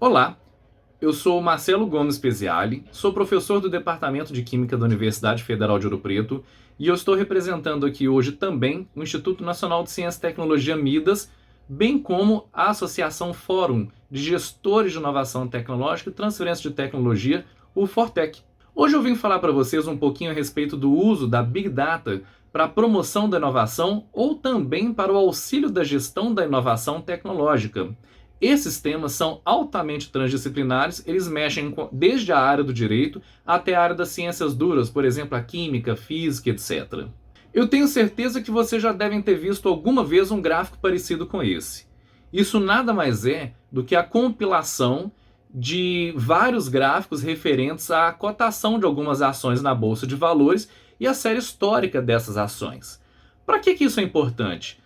Olá, eu sou Marcelo Gomes Peziali, sou professor do Departamento de Química da Universidade Federal de Ouro Preto e eu estou representando aqui hoje também o Instituto Nacional de Ciência e Tecnologia Midas, bem como a Associação Fórum de Gestores de Inovação Tecnológica e Transferência de Tecnologia, o Fortec. Hoje eu vim falar para vocês um pouquinho a respeito do uso da Big Data para a promoção da inovação ou também para o auxílio da gestão da inovação tecnológica. Esses temas são altamente transdisciplinares, eles mexem desde a área do direito até a área das ciências duras, por exemplo, a química, física, etc. Eu tenho certeza que vocês já devem ter visto alguma vez um gráfico parecido com esse. Isso nada mais é do que a compilação de vários gráficos referentes à cotação de algumas ações na Bolsa de Valores e a série histórica dessas ações. Para que isso é importante?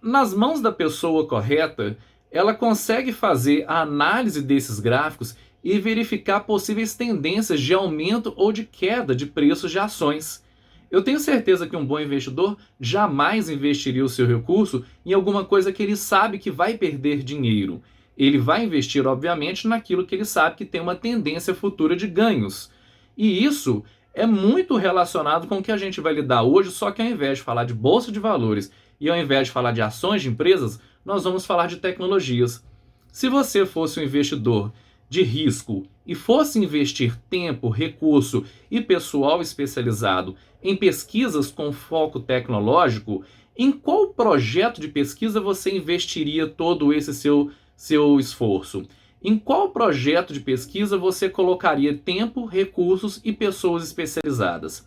Nas mãos da pessoa correta, ela consegue fazer a análise desses gráficos e verificar possíveis tendências de aumento ou de queda de preços de ações. Eu tenho certeza que um bom investidor jamais investiria o seu recurso em alguma coisa que ele sabe que vai perder dinheiro. Ele vai investir, obviamente, naquilo que ele sabe que tem uma tendência futura de ganhos. E isso é muito relacionado com o que a gente vai lidar hoje, só que ao invés de falar de bolsa de valores e ao invés de falar de ações de empresas, nós vamos falar de tecnologias. Se você fosse um investidor de risco e fosse investir tempo, recurso e pessoal especializado em pesquisas com foco tecnológico, em qual projeto de pesquisa você investiria todo esse seu esforço? Em qual projeto de pesquisa você colocaria tempo, recursos e pessoas especializadas?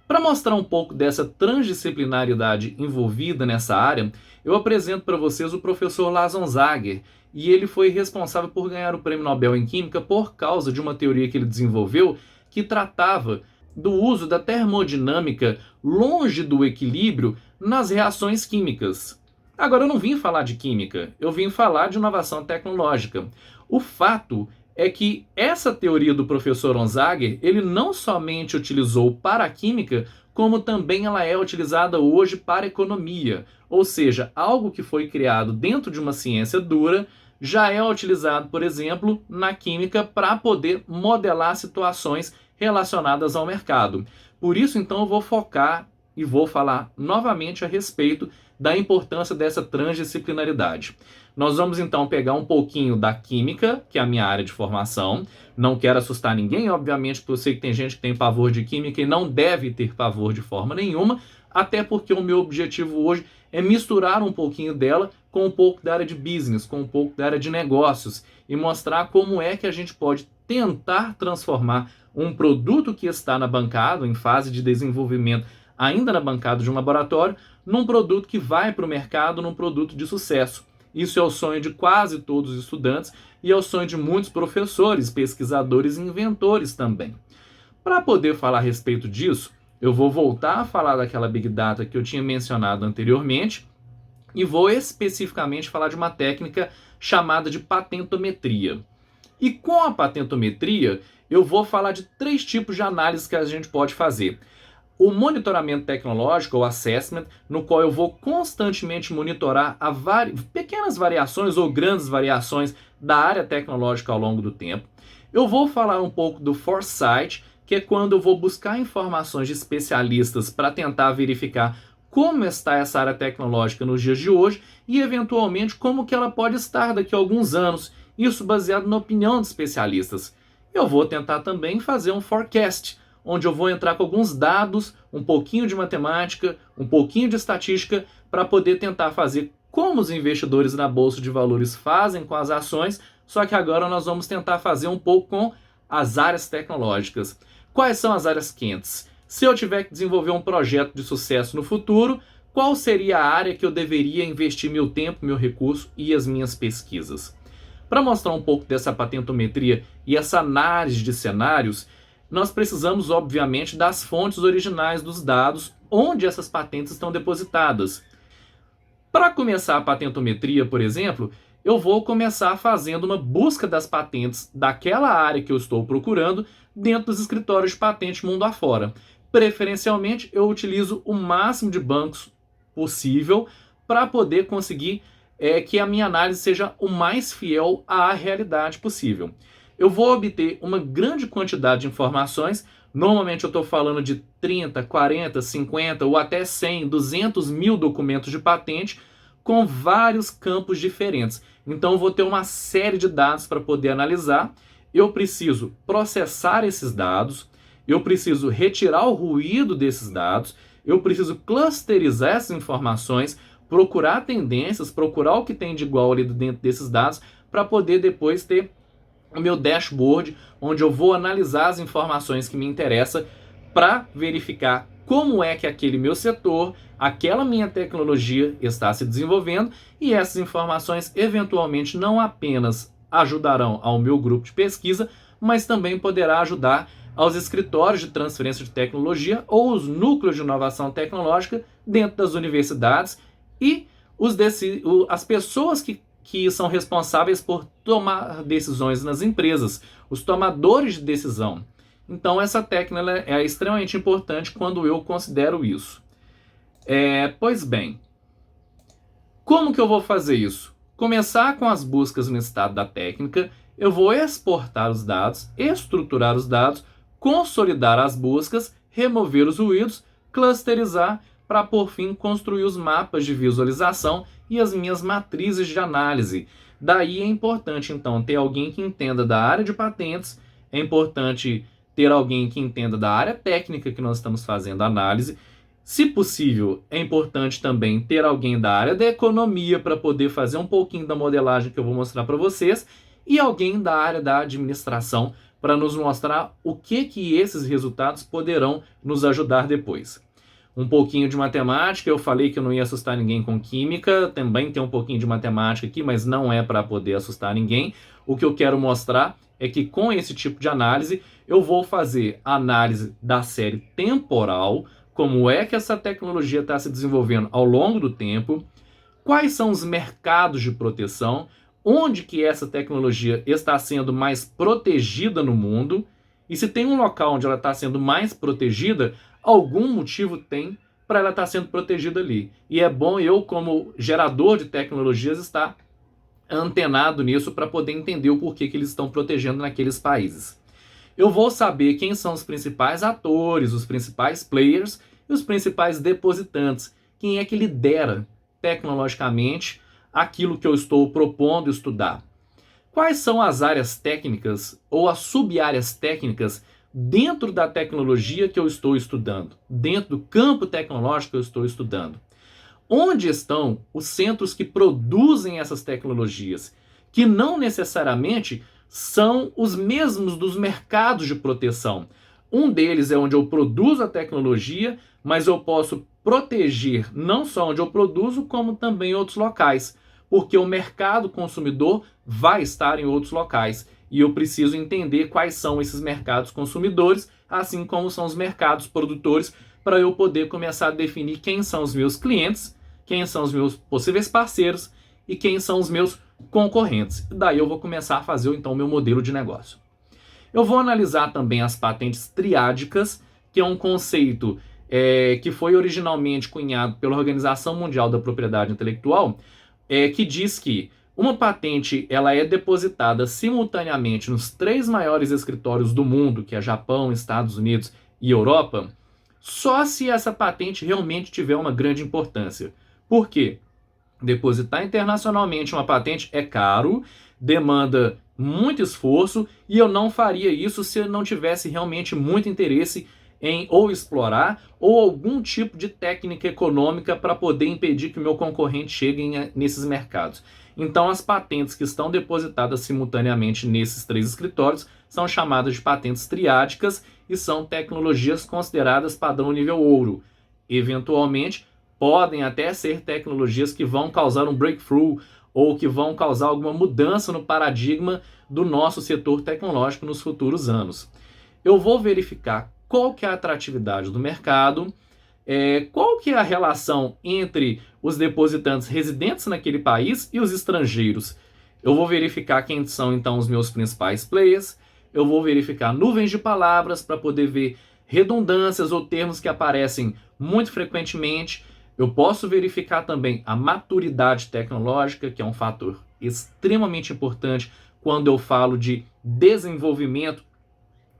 Para mostrar um pouco dessa transdisciplinaridade envolvida nessa área, eu apresento para vocês o professor Lázaro Zager, e ele foi responsável por ganhar o Prêmio Nobel em Química por causa de uma teoria que ele desenvolveu que tratava do uso da termodinâmica longe do equilíbrio nas reações químicas. Agora, eu não vim falar de química, eu vim falar de inovação tecnológica. O fato é que essa teoria do professor Onzager, ele não somente utilizou para a química, como também ela é utilizada hoje para a economia. Ou seja, algo que foi criado dentro de uma ciência dura já é utilizado, por exemplo, na química para poder modelar situações relacionadas ao mercado. Por isso, então, eu vou focar e vou falar novamente a respeito da importância dessa transdisciplinaridade. Nós vamos então pegar um pouquinho da química, que é a minha área de formação. Não quero assustar ninguém, obviamente, porque eu sei que tem gente que tem pavor de química e não deve ter pavor de forma nenhuma, até porque o meu objetivo hoje é misturar um pouquinho dela com um pouco da área de business, com um pouco da área de negócios e mostrar como é que a gente pode tentar transformar um produto que está na bancada, em fase de desenvolvimento, ainda na bancada de um laboratório, num produto que vai para o mercado, num produto de sucesso. Isso é o sonho de quase todos os estudantes e é o sonho de muitos professores, pesquisadores e inventores também. Para poder falar a respeito disso, eu vou voltar a falar daquela Big Data que eu tinha mencionado anteriormente e vou especificamente falar de uma técnica chamada de patentometria. E com a patentometria, eu vou falar de 3 tipos de análise que a gente pode fazer. O monitoramento tecnológico, ou assessment, no qual eu vou constantemente monitorar pequenas variações ou grandes variações da área tecnológica ao longo do tempo. Eu vou falar um pouco do foresight, que é quando eu vou buscar informações de especialistas para tentar verificar como está essa área tecnológica nos dias de hoje e, eventualmente, como que ela pode estar daqui a alguns anos, isso baseado na opinião de especialistas. Eu vou tentar também fazer um forecast, onde eu vou entrar com alguns dados, um pouquinho de matemática, um pouquinho de estatística, para poder tentar fazer como os investidores na Bolsa de Valores fazem com as ações, só que agora nós vamos tentar fazer um pouco com as áreas tecnológicas. Quais são as áreas quentes? Se eu tiver que desenvolver um projeto de sucesso no futuro, qual seria a área que eu deveria investir meu tempo, meu recurso e as minhas pesquisas? Para mostrar um pouco dessa patentometria e essa análise de cenários, nós precisamos, obviamente, das fontes originais dos dados onde essas patentes estão depositadas. Para começar a patentometria, por exemplo, eu vou começar fazendo uma busca das patentes daquela área que eu estou procurando dentro dos escritórios de patente mundo afora. Preferencialmente, eu utilizo o máximo de bancos possível para poder conseguir é que a minha análise seja o mais fiel à realidade possível. Eu vou obter uma grande quantidade de informações. Normalmente eu estou falando de 30, 40, 50 ou até 100, 200 mil documentos de patente com vários campos diferentes. Então eu vou ter uma série de dados para poder analisar. Eu preciso processar esses dados, eu preciso retirar o ruído desses dados, eu preciso clusterizar essas informações, procurar tendências, procurar o que tem de igual ali dentro desses dados para poder depois ter o meu dashboard, onde eu vou analisar as informações que me interessam para verificar como é que aquele meu setor, aquela minha tecnologia está se desenvolvendo, e essas informações eventualmente não apenas ajudarão ao meu grupo de pesquisa, mas também poderá ajudar aos escritórios de transferência de tecnologia ou os núcleos de inovação tecnológica dentro das universidades e as pessoas que são responsáveis por tomar decisões nas empresas, os tomadores de decisão. Então essa técnica é extremamente importante quando eu considero isso. Pois bem, como que eu vou fazer isso? Começar com as buscas no estado da técnica, eu vou exportar os dados, estruturar os dados, consolidar as buscas, remover os ruídos, clusterizar, para por fim construir os mapas de visualização e as minhas matrizes de análise. Daí é importante então ter alguém que entenda da área de patentes, é importante ter alguém que entenda da área técnica que nós estamos fazendo análise. Se possível, é importante também ter alguém da área da economia para poder fazer um pouquinho da modelagem que eu vou mostrar para vocês, e alguém da área da administração para nos mostrar o que esses resultados poderão nos ajudar depois. Um pouquinho de matemática, eu falei que eu não ia assustar ninguém com química, também tem um pouquinho de matemática aqui, mas não é para poder assustar ninguém. O que eu quero mostrar é que com esse tipo de análise, eu vou fazer análise da série temporal, como é que essa tecnologia está se desenvolvendo ao longo do tempo, quais são os mercados de proteção, onde que essa tecnologia está sendo mais protegida no mundo, e se tem um local onde ela está sendo mais protegida, algum motivo tem para ela estar sendo protegida ali. E é bom eu, como gerador de tecnologias, estar antenado nisso para poder entender o porquê que eles estão protegendo naqueles países. Eu vou saber quem são os principais atores, os principais players e os principais depositantes. Quem é que lidera tecnologicamente aquilo que eu estou propondo estudar. Quais são as áreas técnicas ou as sub-áreas técnicas dentro da tecnologia que eu estou estudando, dentro do campo tecnológico que eu estou estudando? Onde estão os centros que produzem essas tecnologias, que não necessariamente são os mesmos dos mercados de proteção? Um deles é onde eu produzo a tecnologia, mas eu posso proteger não só onde eu produzo, como também em outros locais, porque o mercado consumidor vai estar em outros locais. E eu preciso entender quais são esses mercados consumidores, assim como são os mercados produtores, para eu poder começar a definir quem são os meus clientes, quem são os meus possíveis parceiros e quem são os meus concorrentes. Daí eu vou começar a fazer então o meu modelo de negócio. Eu vou analisar também as patentes triádicas, que é um conceito que foi originalmente cunhado pela Organização Mundial da Propriedade Intelectual, que diz que uma patente ela é depositada simultaneamente nos 3 maiores escritórios do mundo, que é Japão, Estados Unidos e Europa, só se essa patente realmente tiver uma grande importância. Por quê? Depositar internacionalmente uma patente é caro, demanda muito esforço, e eu não faria isso se eu não tivesse realmente muito interesse em ou explorar ou algum tipo de técnica econômica para poder impedir que o meu concorrente chegue nesses mercados. Então as patentes que estão depositadas simultaneamente nesses 3 escritórios são chamadas de patentes triádicas e são tecnologias consideradas padrão nível ouro. Eventualmente, podem até ser tecnologias que vão causar um breakthrough ou que vão causar alguma mudança no paradigma do nosso setor tecnológico nos futuros anos. Eu vou verificar qual que é a atratividade do mercado, qual que é a relação entre os depositantes residentes naquele país e os estrangeiros. Eu vou verificar quem são então os meus principais players, eu vou verificar nuvens de palavras para poder ver redundâncias ou termos que aparecem muito frequentemente, Eu posso verificar também a maturidade tecnológica, que é um fator extremamente importante quando eu falo de desenvolvimento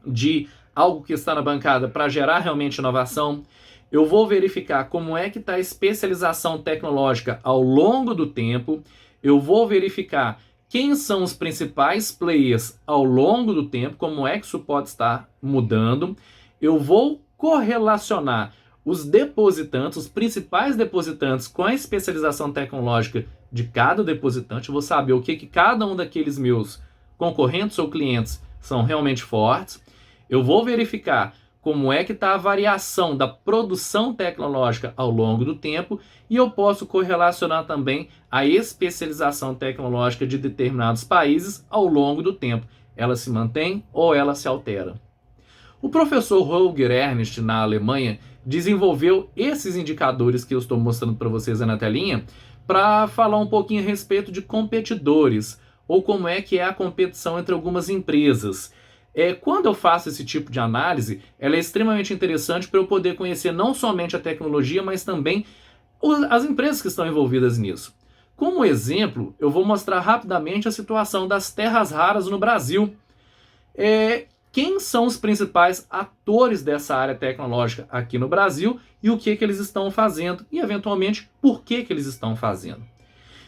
de algo que está na bancada para gerar realmente inovação. Eu vou verificar como é que está a especialização tecnológica ao longo do tempo. Eu vou verificar quem são os principais players ao longo do tempo, como é que isso pode estar mudando. Eu vou correlacionar os depositantes, os principais depositantes, com a especialização tecnológica de cada depositante. Eu vou saber o que cada um daqueles meus concorrentes ou clientes são realmente fortes. Eu vou verificar como é que está a variação da produção tecnológica ao longo do tempo e eu posso correlacionar também a especialização tecnológica de determinados países ao longo do tempo. Ela se mantém ou ela se altera? O professor Holger Ernst, na Alemanha, desenvolveu esses indicadores que eu estou mostrando para vocês aí na telinha para falar um pouquinho a respeito de competidores ou como é que é a competição entre algumas empresas. Quando eu faço esse tipo de análise, ela é extremamente interessante para eu poder conhecer não somente a tecnologia, mas também as empresas que estão envolvidas nisso. Como exemplo, eu vou mostrar rapidamente a situação das terras raras no Brasil. Quem são os principais atores dessa área tecnológica aqui no Brasil e o que eles estão fazendo e, eventualmente, por que eles estão fazendo.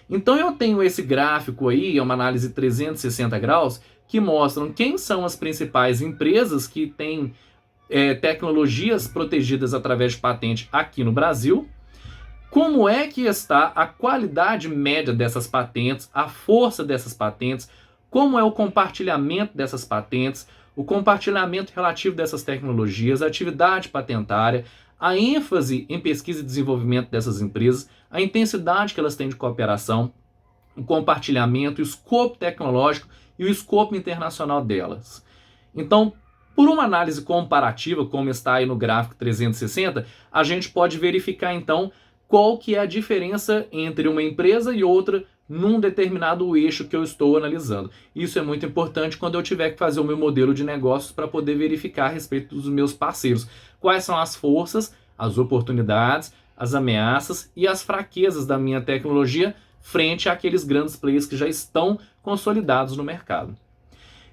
Então eu tenho esse gráfico aí, é uma análise 360 graus, que mostram quem são as principais empresas que têm tecnologias protegidas através de patente aqui no Brasil, como é que está a qualidade média dessas patentes, a força dessas patentes, como é o compartilhamento dessas patentes, o compartilhamento relativo dessas tecnologias, a atividade patentária, a ênfase em pesquisa e desenvolvimento dessas empresas, a intensidade que elas têm de cooperação, o compartilhamento, o escopo tecnológico e o escopo internacional delas. Então, por uma análise comparativa, como está aí no gráfico 360, a gente pode verificar então qual que é a diferença entre uma empresa e outra num determinado eixo que eu estou analisando. Isso é muito importante quando eu tiver que fazer o meu modelo de negócios para poder verificar a respeito dos meus parceiros. Quais são as forças, as oportunidades, as ameaças e as fraquezas da minha tecnologia frente àqueles grandes players que já estão consolidados no mercado.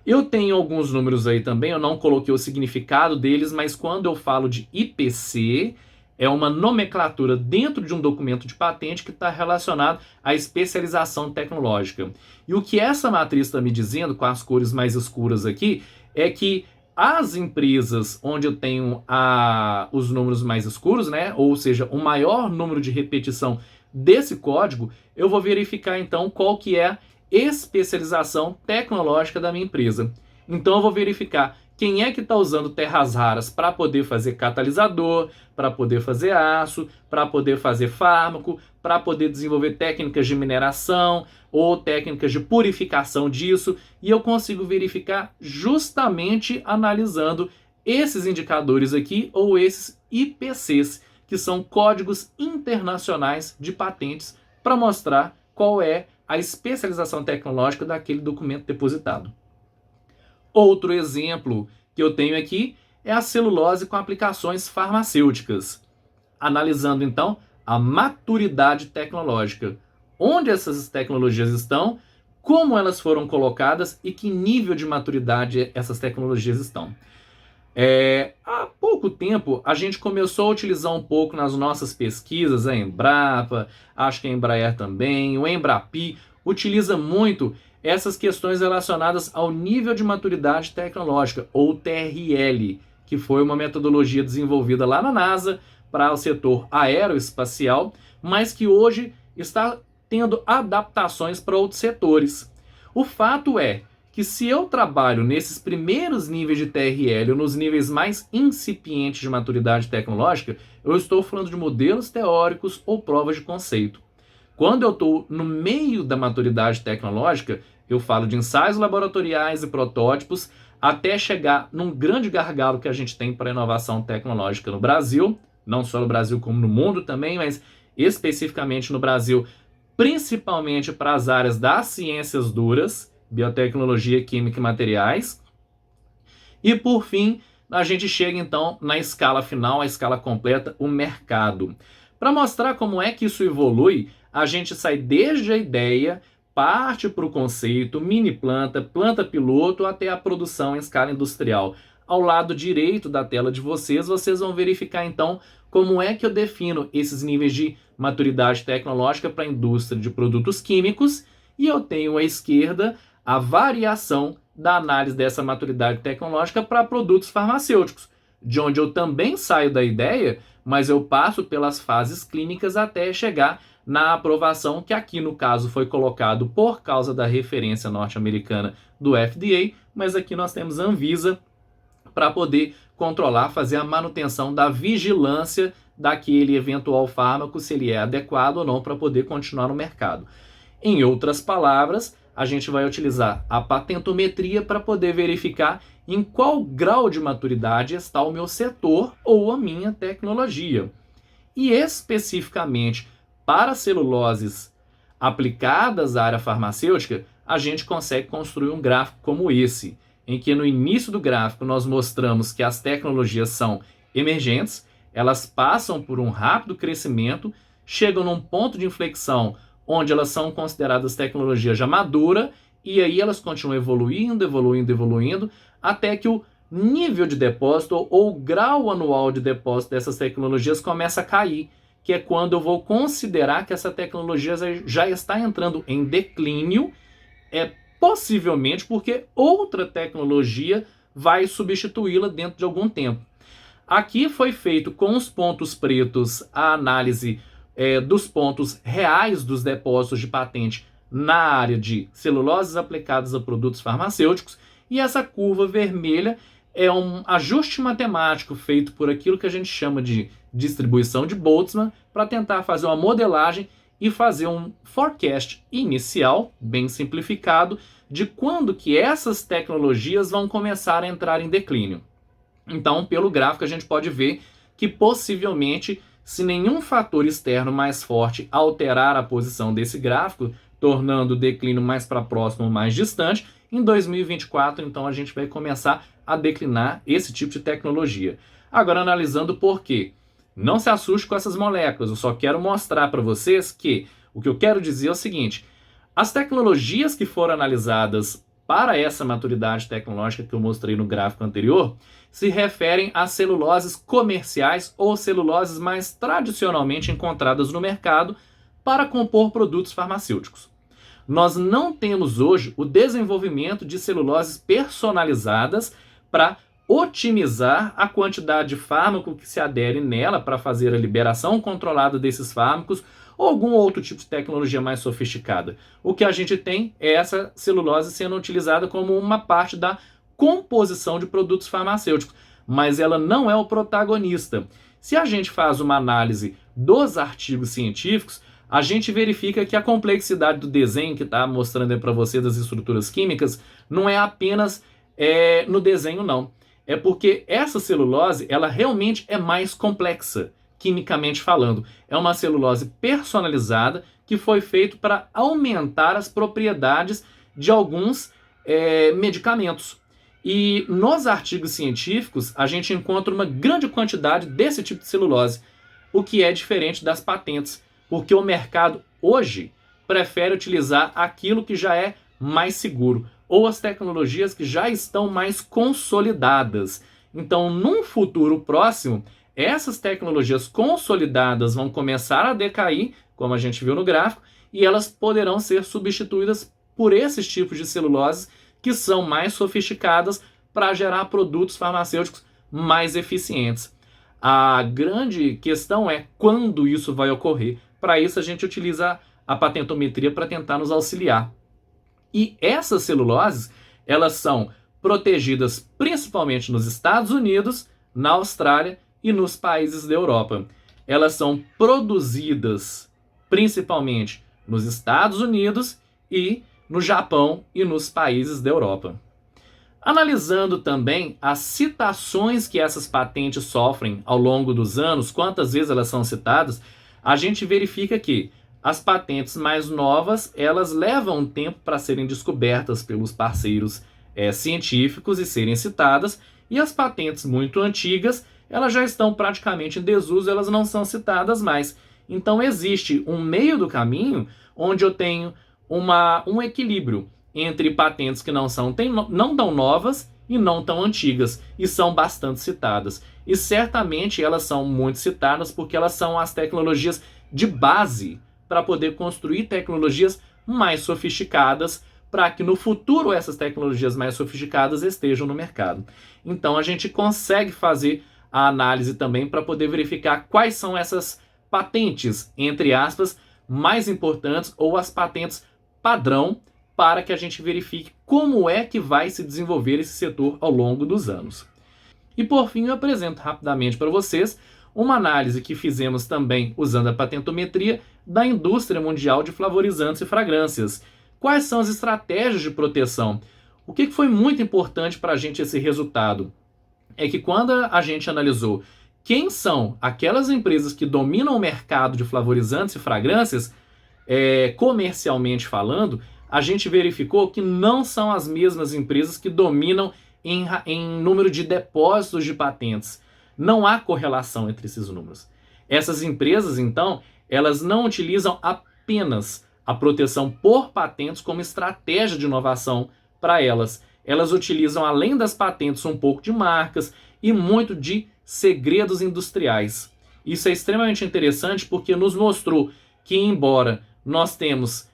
Eu tenho alguns números aí também, eu não coloquei o significado deles, mas quando eu falo de IPC, é uma nomenclatura dentro de um documento de patente que está relacionado à especialização tecnológica. E o que essa matriz está me dizendo, com as cores mais escuras aqui, é que as empresas onde eu tenho os números mais escuros, né, ou seja, o maior número de repetição desse código, eu vou verificar então qual que é a especialização tecnológica da minha empresa. Então eu vou verificar quem é que está usando terras raras para poder fazer catalisador, para poder fazer aço, para poder fazer fármaco, para poder desenvolver técnicas de mineração ou técnicas de purificação disso, e eu consigo verificar justamente analisando esses indicadores aqui ou esses IPCs, que são códigos internacionais de patentes, para mostrar qual é a especialização tecnológica daquele documento depositado. Outro exemplo que eu tenho aqui é a celulose com aplicações farmacêuticas, analisando então a maturidade tecnológica, onde essas tecnologias estão, como elas foram colocadas e que nível de maturidade essas tecnologias estão. Há pouco tempo a gente começou a utilizar um pouco nas nossas pesquisas, a Embrapa, acho que a Embraer também, o Embrapi utiliza muito essas questões relacionadas ao nível de maturidade tecnológica, ou TRL, que foi uma metodologia desenvolvida lá na NASA para o setor aeroespacial, mas que hoje está tendo adaptações para outros setores. O fato é que se eu trabalho nesses primeiros níveis de TRL ou nos níveis mais incipientes de maturidade tecnológica, eu estou falando de modelos teóricos ou provas de conceito. Quando eu estou no meio da maturidade tecnológica, eu falo de ensaios laboratoriais e protótipos até chegar num grande gargalo que a gente tem para a inovação tecnológica no Brasil, não só no Brasil como no mundo também, mas especificamente no Brasil, principalmente para as áreas das ciências duras, biotecnologia, química e materiais. E por fim, a gente chega então na escala final, a escala completa, o mercado. Para mostrar como é que isso evolui, a gente sai desde a ideia, parte para o conceito, mini planta, planta piloto, até a produção em escala industrial. Ao lado direito da tela de vocês vão verificar então como é que eu defino esses níveis de maturidade tecnológica para a indústria de produtos químicos, e eu tenho à esquerda a variação da análise dessa maturidade tecnológica para produtos farmacêuticos, de onde eu também saio da ideia, mas eu passo pelas fases clínicas até chegar na aprovação, que aqui no caso foi colocado por causa da referência norte-americana do FDA, mas aqui nós temos a Anvisa para poder controlar, fazer a manutenção da vigilância daquele eventual fármaco, se ele é adequado ou não para poder continuar no mercado. Em outras palavras, a gente vai utilizar a patentometria para poder verificar em qual grau de maturidade está o meu setor ou a minha tecnologia. E especificamente para celuloses aplicadas à área farmacêutica, a gente consegue construir um gráfico como esse, em que no início do gráfico nós mostramos que as tecnologias são emergentes, elas passam por um rápido crescimento, chegam num ponto de inflexão onde elas são consideradas tecnologia já madura, e aí elas continuam evoluindo, até que o nível de depósito ou o grau anual de depósito dessas tecnologias começa a cair, que é quando eu vou considerar que essa tecnologia já está entrando em declínio, possivelmente porque outra tecnologia vai substituí-la dentro de algum tempo. Aqui foi feito com os pontos pretos a análise dos pontos reais dos depósitos de patente na área de celuloses aplicadas a produtos farmacêuticos, e essa curva vermelha é um ajuste matemático feito por aquilo que a gente chama de distribuição de Boltzmann, para tentar fazer uma modelagem e fazer um forecast inicial, bem simplificado, de quando que essas tecnologias vão começar a entrar em declínio. Então, pelo gráfico, a gente pode ver que possivelmente, se nenhum fator externo mais forte alterar a posição desse gráfico, tornando o declínio mais para próximo ou mais distante, em 2024, então, a gente vai começar a declinar esse tipo de tecnologia. Agora, analisando por quê. Não se assuste com essas moléculas, eu só quero mostrar para vocês que o que eu quero dizer é o seguinte: as tecnologias que foram analisadas para essa maturidade tecnológica que eu mostrei no gráfico anterior se referem a celuloses comerciais ou celuloses mais tradicionalmente encontradas no mercado para compor produtos farmacêuticos. Nós não temos hoje o desenvolvimento de celuloses personalizadas para otimizar a quantidade de fármaco que se adere nela para fazer a liberação controlada desses fármacos ou algum outro tipo de tecnologia mais sofisticada. O que a gente tem é essa celulose sendo utilizada como uma parte da composição de produtos farmacêuticos, mas ela não é o protagonista. Se a gente faz uma análise dos artigos científicos, a gente verifica que a complexidade do desenho que está mostrando para você das estruturas químicas não é apenas no desenho, não. É porque essa celulose, ela realmente é mais complexa, quimicamente falando. É uma celulose personalizada que foi feita para aumentar as propriedades de alguns medicamentos. E nos artigos científicos, a gente encontra uma grande quantidade desse tipo de celulose, o que é diferente das patentes, porque o mercado hoje prefere utilizar aquilo que já é mais seguro, ou as tecnologias que já estão mais consolidadas. Então, num futuro próximo, essas tecnologias consolidadas vão começar a decair, como a gente viu no gráfico, e elas poderão ser substituídas por esses tipos de celuloses que são mais sofisticadas para gerar produtos farmacêuticos mais eficientes. A grande questão é quando isso vai ocorrer. Para isso, a gente utiliza a patentometria para tentar nos auxiliar. E essas celuloses, elas são protegidas principalmente nos Estados Unidos, na Austrália e nos países da Europa. Elas são produzidas principalmente nos Estados Unidos e no Japão e nos países da Europa. Analisando também as citações que essas patentes sofrem ao longo dos anos, quantas vezes elas são citadas, a gente verifica que as patentes mais novas, elas levam um tempo para serem descobertas pelos parceiros científicos e serem citadas, e as patentes muito antigas, elas já estão praticamente em desuso, elas não são citadas mais. Então existe um meio do caminho onde eu tenho um equilíbrio entre patentes que não tão novas e não tão antigas, e são bastante citadas. E certamente elas são muito citadas porque elas são as tecnologias de base para poder construir tecnologias mais sofisticadas, para que no futuro essas tecnologias mais sofisticadas estejam no mercado. Então a gente consegue fazer a análise também para poder verificar quais são essas patentes, entre aspas, mais importantes, ou as patentes padrão, para que a gente verifique como é que vai se desenvolver esse setor ao longo dos anos. E por fim, eu apresento rapidamente para vocês uma análise que fizemos também usando a patentometria da indústria mundial de flavorizantes e fragrâncias. Quais são as estratégias de proteção? O que foi muito importante para a gente esse resultado? É que quando a gente analisou quem são aquelas empresas que dominam o mercado de flavorizantes e fragrâncias, comercialmente falando, a gente verificou que não são as mesmas empresas que dominam em número de depósitos de patentes. Não há correlação entre esses números. Essas empresas, então, elas não utilizam apenas a proteção por patentes como estratégia de inovação para elas. Elas utilizam, além das patentes, um pouco de marcas e muito de segredos industriais. Isso é extremamente interessante porque nos mostrou que, embora nós temos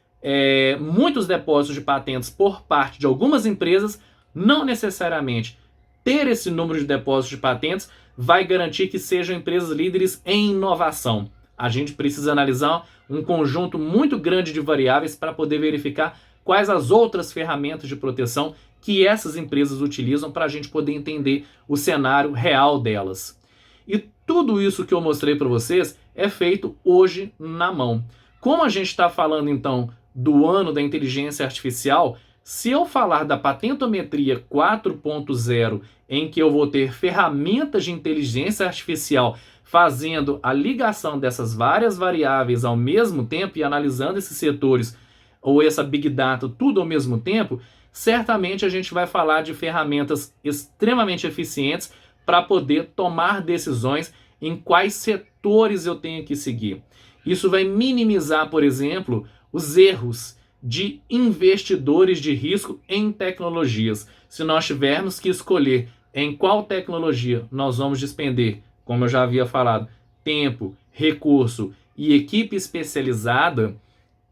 muitos depósitos de patentes por parte de algumas empresas, não necessariamente ter esse número de depósitos de patentes vai garantir que sejam empresas líderes em inovação. A gente precisa analisar um conjunto muito grande de variáveis para poder verificar quais as outras ferramentas de proteção que essas empresas utilizam para a gente poder entender o cenário real delas. E tudo isso que eu mostrei para vocês é feito hoje na mão. Como a gente está falando então do ano da inteligência artificial, se eu falar da patentometria 4.0, em que eu vou ter ferramentas de inteligência artificial fazendo a ligação dessas várias variáveis ao mesmo tempo e analisando esses setores ou essa Big Data tudo ao mesmo tempo, certamente a gente vai falar de ferramentas extremamente eficientes para poder tomar decisões em quais setores eu tenho que seguir. Isso vai minimizar, por exemplo, os erros de investidores de risco em tecnologias. Se nós tivermos que escolher em qual tecnologia nós vamos despender, como eu já havia falado, tempo, recurso e equipe especializada,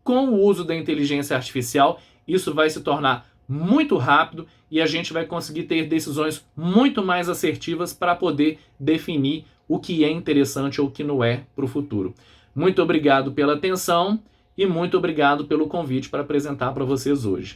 com o uso da inteligência artificial, isso vai se tornar muito rápido e a gente vai conseguir ter decisões muito mais assertivas para poder definir o que é interessante ou o que não é para o futuro. Muito obrigado pela atenção e muito obrigado pelo convite para apresentar para vocês hoje.